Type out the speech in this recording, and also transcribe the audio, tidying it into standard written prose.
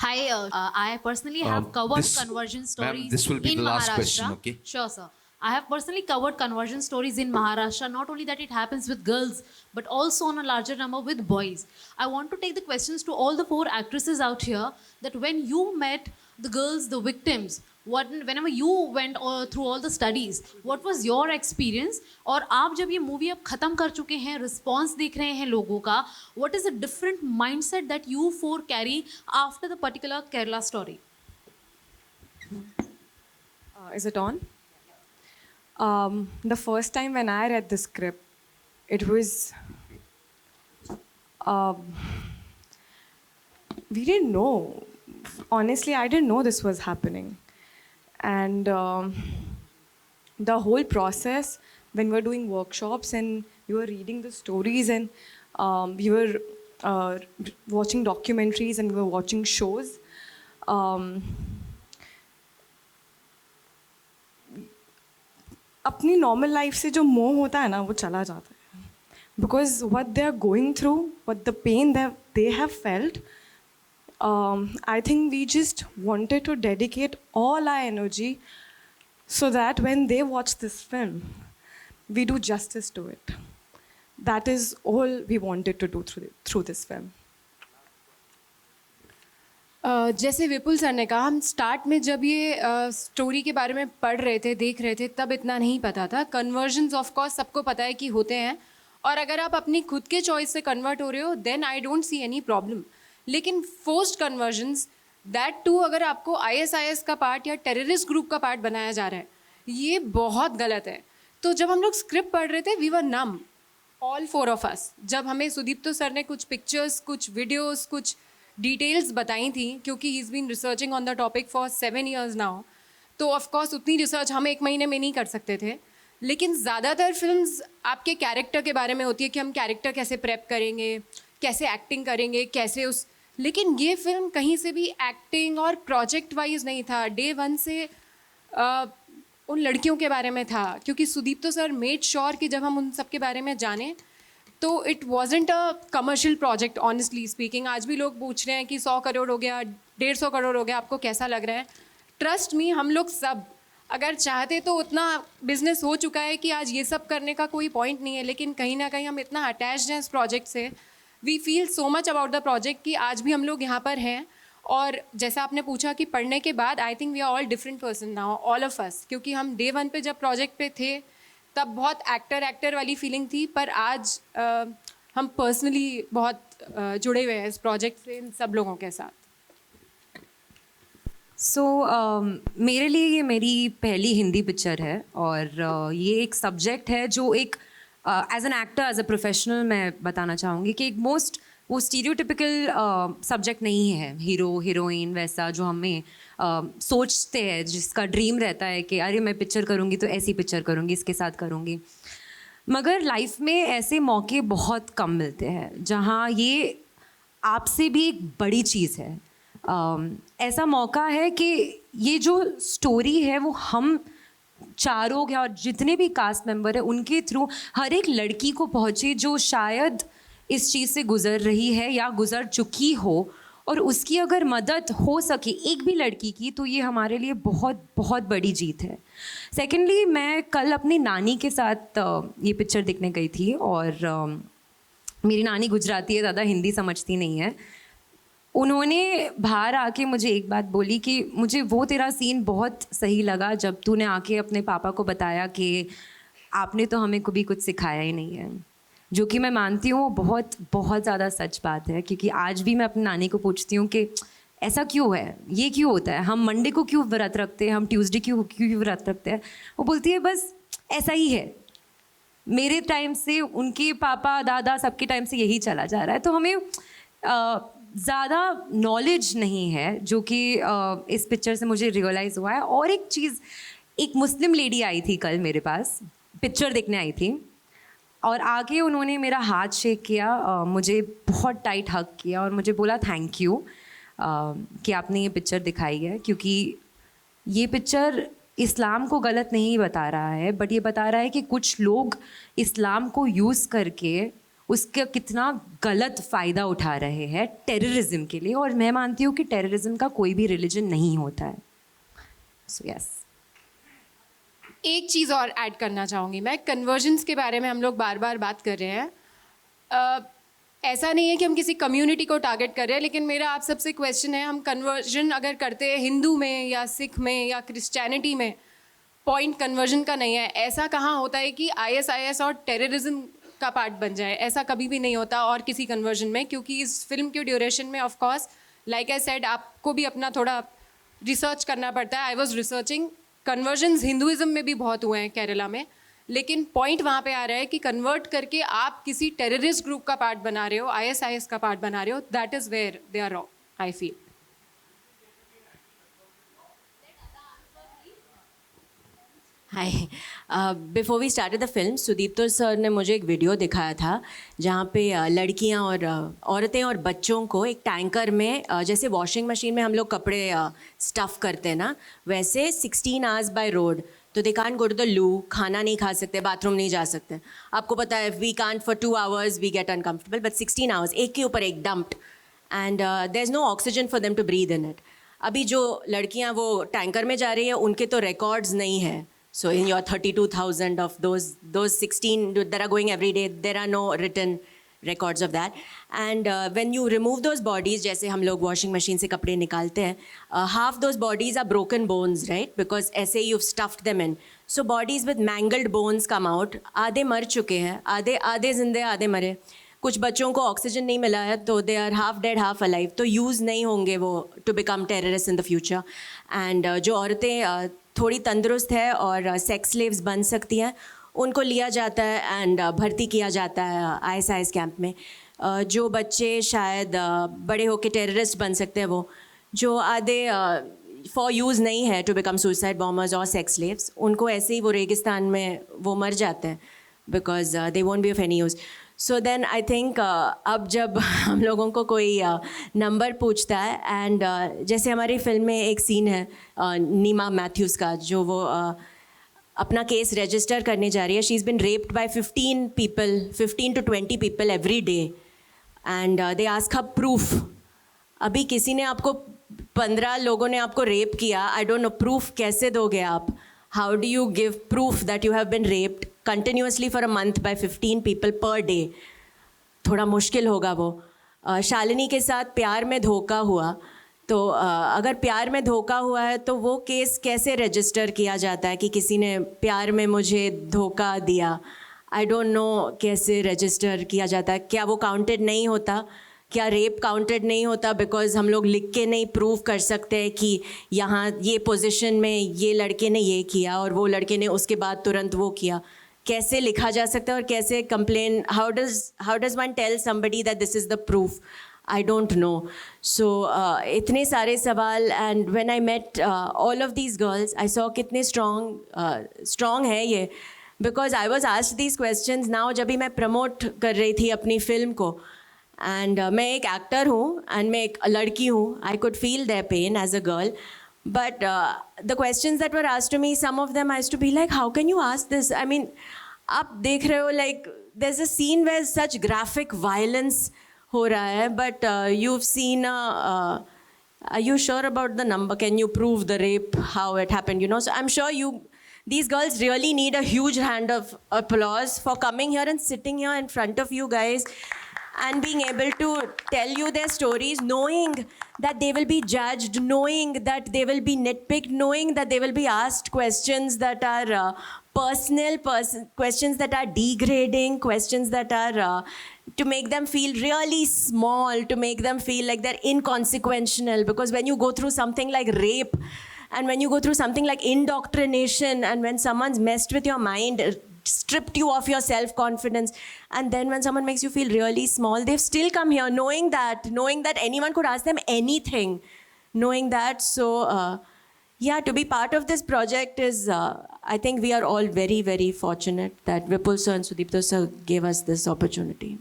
Hi, I personally have covered This, conversion ma'am, stories this will be in the last Maharashtra. question, okay? Sure, sir. I have personally covered conversion stories in Maharashtra. Not only that it happens with girls, but also on a larger number with boys. I want to take the questions to all the four actresses out here that when you met the girls, the victims, whenever you went through all the studies, what was your experience? और आप जब ये movie अब खत्म कर चुके हैं, response देख रहे हैं लोगों का, what is the different mindset that you four carry after the particular Kerala story? Is it on? The first time when I read the script, it was. We didn't know. Honestly, I didn't know this was happening. And the whole process, when we were doing workshops and we were reading the stories and we were watching documentaries and we were watching shows. अपनी normal life से जो मोह होता है ना वो चला जाता है because what they are going through what the pain they have felt I think we just wanted to dedicate all our energy so that when they watch this film we do justice to it. That is all we wanted to do through this film. जैसे विपुल sir ने कहा, हम start में जब ये story के बारे में पढ़ रहे थे, देख रहे थे, तब इतना नहीं पता था. कन्वर्जन्स ऑफ कोर्स सबको पता है कि होते हैं, और अगर आप अपनी खुद के चॉइस से कन्वर्ट हो रहे हो then I don't see any problem. लेकिन फोर्स्ड कन्वर्जन्स, दैट टू अगर आपको ISIS का पार्ट या टेररिस्ट ग्रुप का पार्ट बनाया जा रहा है, ये बहुत गलत है. तो जब हम लोग स्क्रिप्ट पढ़ रहे थे we were numb, all four of us. जब हमें सुदीप्तो सर ने कुछ पिक्चर्स, कुछ वीडियोज़, कुछ डिटेल्स बताई थी, क्योंकि he is been researching on the topic for 7 years now, तो ऑफकोर्स उतनी रिसर्च हम 1 महीने में नहीं कर सकते थे. लेकिन ज़्यादातर फिल्म्स आपके कैरेक्टर के बारे में होती है कि हम कैरेक्टर कैसे प्रेप करेंगे, कैसे एक्टिंग करेंगे, कैसे उस. लेकिन ये फिल्म कहीं से भी एक्टिंग और प्रोजेक्ट वाइज नहीं था. डे 1 से उन लड़कियों के बारे में था, क्योंकि सुदीप्तो सर मेड श्योर कि जब हम उन सब के बारे में जानें तो it wasn't a commercial project. Honestly speaking, आज भी लोग पूछ रहे हैं कि 100 करोड़ हो गया, 150 करोड़ हो गया, आपको कैसा लग रहा है. ट्रस्ट मी, हम लोग सब अगर चाहते तो उतना बिजनेस हो चुका है कि आज ये सब करने का कोई पॉइंट नहीं है. लेकिन कहीं ना कहीं हम इतना अटैच्ड हैं इस प्रोजेक्ट से, we feel so much about the project कि आज भी हम लोग यहाँ पर हैं. और जैसा आपने पूछा कि पढ़ने के बाद, I think we are all different person now, all of us. क्योंकि हम डे 1 पे जब प्रोजेक्ट पे थे तब बहुत एक्टर वाली फीलिंग थी, पर आज हम पर्सनली बहुत जुड़े हुए हैं इस प्रोजेक्ट से, इन सब लोगों के साथ. मेरे लिए ये मेरी पहली हिंदी पिक्चर है, और ये एक सब्जेक्ट है जो एक as an actor, as a professional मैं बताना चाहूँगी कि एक वो स्टीरियोटिपिकल सब्जेक्ट नहीं है, हीरो हीरोइन वैसा जो हमें सोचते हैं, जिसका ड्रीम रहता है कि अरे मैं पिक्चर करूँगी तो ऐसी पिक्चर करूँगी, इसके साथ करूँगी. मगर लाइफ में ऐसे मौके बहुत कम मिलते हैं जहाँ ये आपसे भी एक बड़ी चीज़ है. ऐसा मौका है कि ये जो स्टोरी है वो हम चारों या जितने भी कास्ट मेंबर हैं उनके थ्रू हर एक लड़की को पहुँचे जो शायद इस चीज़ से गुज़र रही है या गुज़र चुकी हो, और उसकी अगर मदद हो सके एक भी लड़की की, तो ये हमारे लिए बहुत बहुत बड़ी जीत है. सेकेंडली, मैं कल अपनी नानी के साथ ये पिक्चर देखने गई थी, और मेरी नानी गुजराती है, ज़्यादा हिंदी समझती नहीं है. उन्होंने बाहर आके मुझे एक बात बोली कि मुझे वो तेरा सीन बहुत सही लगा जब तूने आके अपने पापा को बताया कि आपने तो हमें कभी कुछ सिखाया ही नहीं है. जो कि मैं मानती हूँ वो बहुत बहुत ज़्यादा सच बात है, क्योंकि आज भी मैं अपनी नानी को पूछती हूँ कि ऐसा क्यों है, ये क्यों होता है, हम मंडे को क्यों व्रत रखते हैं, हम ट्यूसडे क्यों व्रत रखते हैं. वो बोलती है बस ऐसा ही है, मेरे टाइम से, उनके पापा दादा सबके टाइम से यही चला जा रहा है. तो हमें ज़्यादा नॉलेज नहीं है, जो कि इस पिक्चर से मुझे रियलाइज़ हुआ है. और एक चीज़, एक मुस्लिम लेडी आई थी कल मेरे पास, पिक्चर देखने आई थी, और आके उन्होंने मेरा हाथ शेक किया, मुझे बहुत टाइट हग किया और मुझे बोला थैंक यू कि आपने ये पिक्चर दिखाई है, क्योंकि ये पिक्चर इस्लाम को गलत नहीं बता रहा है, बट ये बता रहा है कि कुछ लोग इस्लाम को यूज़ करके उसका कितना गलत फ़ायदा उठा रहे हैं टेररिज्म के लिए। और मैं मानती हूँ कि टेररिज्म का कोई भी रिलीजन नहीं होता है। So yes. एक चीज़ और ऐड करना चाहूँगी मैं, कन्वर्जन्स के बारे में हम लोग बार बार बात कर रहे हैं। ऐसा नहीं है कि हम किसी कम्युनिटी को टारगेट कर रहे हैं, लेकिन मेरा आप सबसे क्वेश्चन है, हम कन्वर्जन अगर करते हैं हिंदू में या सिख में या क्रिश्चियनिटी में, पॉइंट कन्वर्जन का नहीं है। ऐसा कहाँ होता है कि ISIS और टेररिज्म का पार्ट बन जाए, ऐसा कभी भी नहीं होता और किसी कन्वर्जन में। क्योंकि इस फिल्म के ड्यूरेशन में of course like I said आपको भी अपना थोड़ा रिसर्च करना पड़ता है। I was researching, convergence Hinduism में भी बहुत हुए हैं केरला में, लेकिन पॉइंट वहाँ पे आ रहा है कि कन्वर्ट करके आप किसी टेररिस्ट ग्रुप का पार्ट बना रहे हो, ISIS का पार्ट बना रहे हो, that is where they are wrong, I feel. Hi, before we started the film, Sudipto sir ने मुझे एक वीडियो दिखाया था जहाँ पे लड़कियाँ और औरतें और बच्चों को एक टैंकर में, जैसे वॉशिंग मशीन में हम लोग कपड़े स्टफ़ करते हैं ना, वैसे 16 आवर्स बाय रोड, तो they can't go to the loo, खाना नहीं खा सकते, बाथरूम नहीं जा सकते। आपको पता है we can't for 2 hours we get uncomfortable, but 16 hours एक के ऊपर एक dumped, and there is no oxygen for them to breathe in it. अभी जो लड़कियाँ वो टैंकर में जा रही है उनके तो रिकॉर्ड्स नहीं है। So in your 32,000 of those 16 that are going every day, there are no written records of that. And when you remove those bodies, जैसे हम लोग washing machine से कपड़े निकालते हैं, half those bodies are broken bones, right? Because ऐसे you've stuffed them in. So bodies with mangled bones come out. आधे मर चुके हैं, आधे जिंदे, आधे मरे। कुछ बच्चों को ऑक्सीजन नहीं मिला है तो they are half dead half alive, तो यूज़ नहीं होंगे वो to become terrorist in the future. And जो औरतें थोड़ी तंदुरुस्त है और सेक्स स्लेव्स बन सकती हैं, उनको लिया जाता है एंड भर्ती किया जाता है ISIS कैंप में। जो बच्चे शायद बड़े होकर टेररिस्ट बन सकते हैं, वो जो आधे फॉर यूज़ नहीं है टू बिकम सुसाइड बॉम्बर्स और सेक्स स्लेव्स, उनको ऐसे ही वो रेगिस्तान में वो मर जाते हैं because they won't be of any use. So then I think अब जब हम लोगों को कोई नंबर पूछता है, एंड जैसे हमारी फिल्म में एक सीन है नीमा मैथ्यूज़ का, जो वो अपना केस रजिस्टर करने जा रही है। She is been raped by 15 to 20 people every day, and they ask her proof. अभी किसी ने आपको 15 लोगों ने आपको रेप किया, आई डोंट नो, प्रूफ कैसे दोगे आप? How do you give proof that you have been raped continuously for a month by 15 people per day? थोड़ा मुश्किल होगा वो। शालिनी के साथ प्यार में धोखा हुआ, तो अगर प्यार में धोखा हुआ है तो वो केस कैसे रजिस्टर किया जाता है कि किसी ने प्यार में मुझे धोखा दिया? आई डोंट नो कैसे रजिस्टर किया जाता है। क्या वो काउंटेड नहीं होता? क्या रेप काउंटेड नहीं होता बिकॉज हम लोग लिख के नहीं प्रूव कर सकते कि यहाँ ये पोजीशन में ये लड़के ने ये किया और वो लड़के ने उसके बाद तुरंत वो किया? कैसे लिखा जा सकता है और कैसे complain? How does one tell somebody that this is the proof? I don't know. So इतने सारे सवाल, and when I met all of these girls I saw कितने स्ट्रॉन्ग है ये, because I was asked these questions now जब भी मैं promote कर रही थी अपनी फिल्म को। एंड मैं एक एक्टर हूँ एंड मैं एक लड़की हूँ, I could feel their pain as a girl. But the questions that were asked to me, some of them I used to be like, how can you ask this? I mean, आप देख रहे हो, like there's a scene where such graphic violence हो रहा है, but you've seen are you sure about the number? Can you prove the rape, how it happened? You know, so I'm sure these girls really need a huge hand of applause for coming here and sitting here in front of you guys and being able to tell you their stories, knowing that they will be judged, knowing that they will be nitpicked, knowing that they will be asked questions that are personal, questions that are degrading, questions that are to make them feel really small, to make them feel like they're inconsequential. Because when you go through something like rape, and when you go through something like indoctrination, and when someone's messed with your mind, stripped you of your self-confidence, and then when someone makes you feel really small, they've still come here knowing that anyone could ask them anything, knowing that. So yeah, to be part of this project is, I think we are all very, very fortunate that Vipul sir and Sudeepto sir gave us this opportunity.